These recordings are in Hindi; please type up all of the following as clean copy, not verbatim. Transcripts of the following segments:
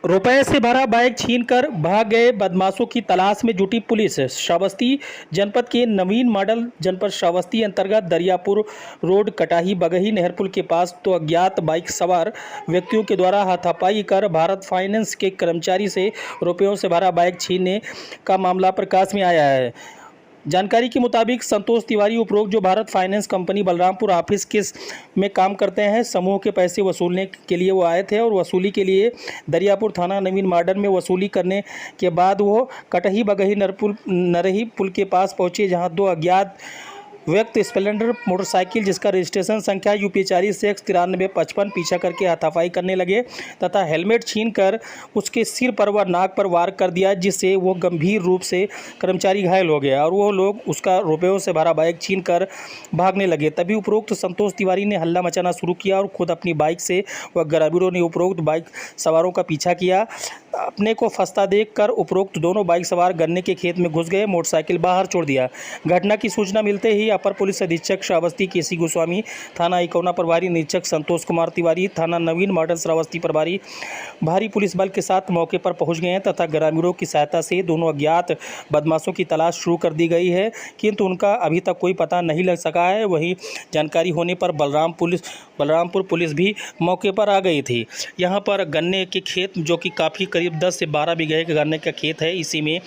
रुपए से भरा बाइक छीनकर भाग गए बदमाशों की तलाश में जुटी पुलिस। श्रावस्ती जनपद के नवीन मॉडल जनपद श्रावस्ती अंतर्गत दरियापुर रोड कटाही बगही नहर पुल के पास तो अज्ञात बाइक सवार व्यक्तियों के द्वारा हाथापाई कर भारत फाइनेंस के कर्मचारी से रुपयों से भरा बाइक छीनने का मामला प्रकाश में आया है। जानकारी के मुताबिक संतोष तिवारी उपरोक्त जो Bharat finance company Balrampur office के में काम करते हैं, समूह के पैसे वसूलने के लिए वो आए थे और वसूली के लिए दरियापुर थाना नवीन मॉडल में वसूली करने के बाद वो कटही बगही नरही पुल के पास पहुंचे, जहां दो अज्ञात व्यक्ति स्प्लेंडर मोटरसाइकिल जिसका रजिस्ट्रेशन संख्या यूपी 40CX9355 पीछा करके हाथापाई करने लगे तथा हेलमेट छीनकर उसके सिर पर व नाक पर वार कर दिया, जिससे वो गंभीर रूप से कर्मचारी घायल हो गया और वो लोग उसका रुपयों से भरा बाइक छीनकर भागने लगे। तभी उपरोक्त संतोष तिवारी ने हल्ला मचाना शुरू किया और खुद अपनी बाइक से व ग्रामीणों ने उपरोक्त बाइक सवारों का पीछा किया। अपने को फंसता देखकर उपरोक्त दोनों बाइक सवार गन्ने के खेत में घुस गए, मोटरसाइकिल बाहर छोड़ दिया। घटना की सूचना मिलते ही अपर पुलिस अधीक्षक श्रावस्ती केसी गोस्वामी, थाना इकौना प्रभारी निरीक्षक संतोष कुमार तिवारी, थाना नवीन मॉडल श्रावस्ती प्रभारी भारी पुलिस बल के साथ मौके पर पहुंच गए हैं तथा ग्रामीणों की सहायता से दोनों अज्ञात बदमाशों की तलाश शुरू कर दी गई है, किंतु उनका अभी तक कोई पता नहीं लग सका है। वहीं जानकारी होने पर बलरामपुर पुलिस भी मौके पर आ गई थी। यहाँ पर गन्ने के खेत जो कि काफ़ी करीब 10 से 12 बीघे के गन्ने का खेत है, इसी में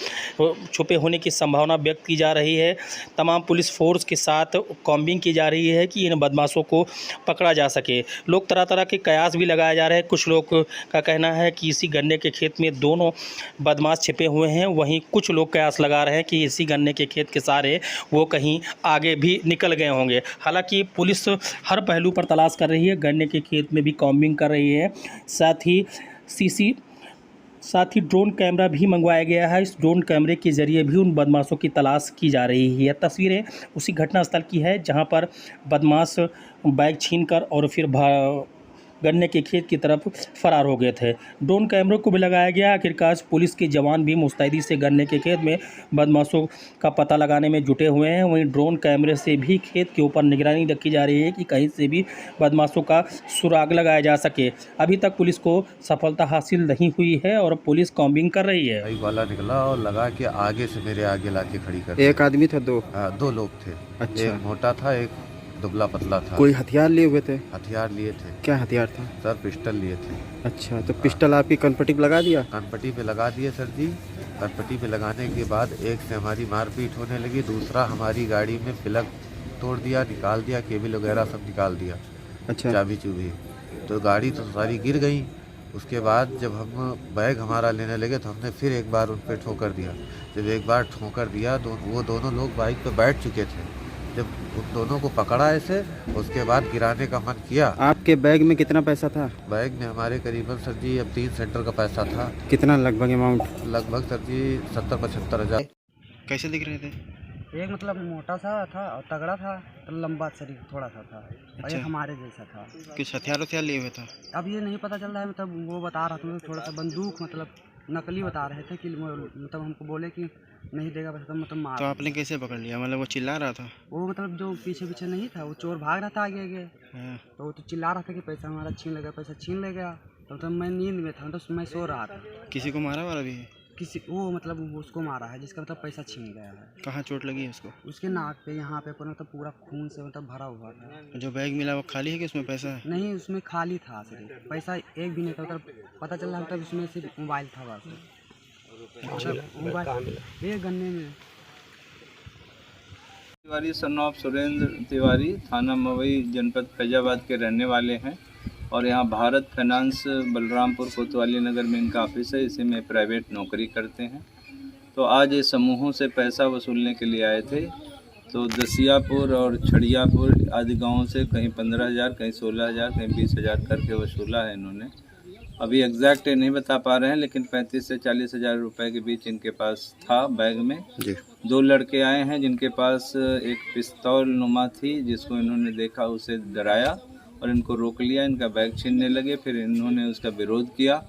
छुपे होने की संभावना व्यक्त की जा रही है। तमाम पुलिस फोर्स के साथ कॉम्बिंग की जा रही है कि इन बदमाशों को पकड़ा जा सके। लोग तरह तरह के कयास भी लगाए जा रहे हैं। कुछ लोग का कहना है कि इसी गन्ने के खेत में दोनों बदमाश छिपे हुए हैं, वहीं कुछ लोग कयास लगा रहे हैं कि इसी गन्ने के खेत के सारे वो कहीं आगे भी निकल गए होंगे। हालांकि पुलिस हर पहलू पर तलाश कर रही है, गन्ने के खेत में भी कॉम्बिंग कर रही है, साथ ही ड्रोन कैमरा भी मंगवाया गया है। इस ड्रोन कैमरे के जरिए भी उन बदमाशों की तलाश की जा रही है। तस्वीरें उसी घटनास्थल की है जहां पर बदमाश बाइक छीनकर और फिर गन्ने के खेत की तरफ फरार हो गए थे। ड्रोन कैमरों को भी लगाया गया। आखिरकार पुलिस के जवान भी मुस्तैदी से गन्ने के खेत में बदमाशों का पता लगाने में जुटे हुए हैं। वहीं ड्रोन कैमरे से भी खेत के ऊपर निगरानी रखी जा रही है कि कहीं से भी बदमाशों का सुराग लगाया जा सके। अभी तक पुलिस को सफलता हासिल नहीं हुई है और पुलिस कॉम्बिंग कर रही है। बाइक वाला निकला और लगा के आगे से मेरे आगे लाके खड़ी कर। एक आदमी था? दो लोग थे। अच्छा। एक मोटा था, एक दुबला पतला था। कोई हथियार लिए हुए थे? हथियार लिए थे। क्या हथियार था? सर पिस्टल लिए थे। अच्छा, तो पिस्टल आपकी कनपट्टी पे लगा दिया? कनपट्टी पे लगा दिए सर जी। कनपट्टी पे लगाने के बाद एक से हमारी मारपीट होने लगी, दूसरा हमारी गाड़ी में प्लग तोड़ दिया, निकाल दिया, केबल वगैरह सब निकाल दिया। अच्छा। चाबी चुभी तो गाड़ी तो सारी गिर गई। उसके बाद जब हम बैग हमारा लेने लगे तो हमने फिर एक बार उन पर ठोकर दिया। जब एक बार ठोकर दिया तो वो दोनों लोग बाइक पे बैठ चुके थे। जब उन दोनों को पकड़ा ऐसे, उसके बाद गिराने का मन किया। आपके बैग में कितना पैसा था? बैग में हमारे करीबन सर जी अब 3 सेंटर का पैसा था। कितना लगभग अमाउंट? लगभग सर जी 70-75 हज़ार। कैसे दिख रहे थे? एक मतलब मोटा सा था और तगड़ा था, तो लंबा शरीर थोड़ा सा था। अच्छा। और एक हमारे जैसा था। कुछ हथियार लिए हुए था? अब ये नहीं पता चल रहा है, मतलब वो बता रहा था थोड़ा सा बंदूक, मतलब नकली बता रहे थे कि मतलब हमको बोले कि नहीं देगा पैसा, तो मतलब मार। तो आपने कैसे पकड़ लिया? मतलब वो चिल्ला रहा था? वो मतलब जो पीछे पीछे नहीं था, वो चोर भाग रहा था आगे आगे। हाँ। तो वो तो चिल्ला रहा था कि पैसा हमारा छीन लेगा, पैसा छीन ले गया। तो मैं नींद में था, तो मैं सो रहा था। किसी को मारा वाला भी है? किसी वो मतलब उसको मारा है जिसका मतलब पैसा छीन गया है। कहाँ चोट लगी है उसको? उसके नाक पे, यहाँ पे पूरा मतलब पूरा खून से मतलब भरा हुआ था। जो बैग मिला वो खाली है कि उसमें पैसा है? नहीं, उसमें खाली था सिर्फ, पैसा एक भी नहीं था। मतलब पता चल रहा था उसमें सिर्फ मोबाइल था बस। मोबाइल ये गन्ने में। तिवारी सन ऑफ सुरेंद्र तिवारी, थाना मवई, जनपद फैजाबाद के रहने वाले हैं और यहाँ भारत फाइनेंस बलरामपुर कोतवाली नगर में इनका ऑफिस है। इसी में प्राइवेट नौकरी करते हैं। तो आज ये समूहों से पैसा वसूलने के लिए आए थे। तो दसियापुर और छड़ियापुर आदि गाँवों से कहीं 15,000, कहीं 16,000, कहीं 20,000 करके वसूला है इन्होंने। अभी एग्जैक्ट नहीं बता पा रहे हैं, लेकिन 35 से 40,000 रुपये के बीच इनके पास था बैग में। जी। 2 लड़के आए हैं जिनके पास एक पिस्तौल नुमा थी, जिसको इन्होंने देखा, उसे डराया और इनको रोक लिया। इनका बैग छीनने लगे, फिर इन्होंने उसका विरोध किया।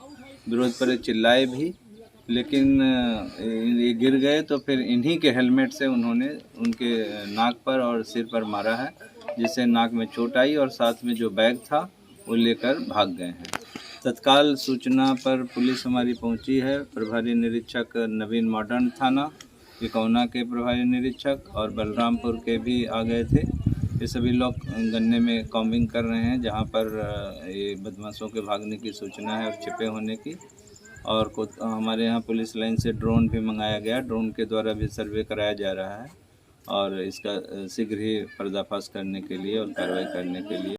विरोध पर चिल्लाए भी, लेकिन ये गिर गए। तो फिर इन्हीं के हेलमेट से उन्होंने उनके नाक पर और सिर पर मारा है, जिससे नाक में चोट आई और साथ में जो बैग था वो लेकर भाग गए हैं। तत्काल सूचना पर पुलिस हमारी पहुंची है। प्रभारी निरीक्षक नवीन मॉडर्न थाना पिकौना के प्रभारी निरीक्षक और बलरामपुर के भी आ गए थे। ये सभी लोग गन्ने में कॉम्बिंग कर रहे हैं, जहां पर ये बदमाशों के भागने की सूचना है और छिपे होने की। और हमारे यहाँ पुलिस लाइन से ड्रोन भी मंगाया गया, ड्रोन के द्वारा भी सर्वे कराया जा रहा है और इसका शीघ्र ही पर्दाफाश करने के लिए और कार्रवाई करने के लिए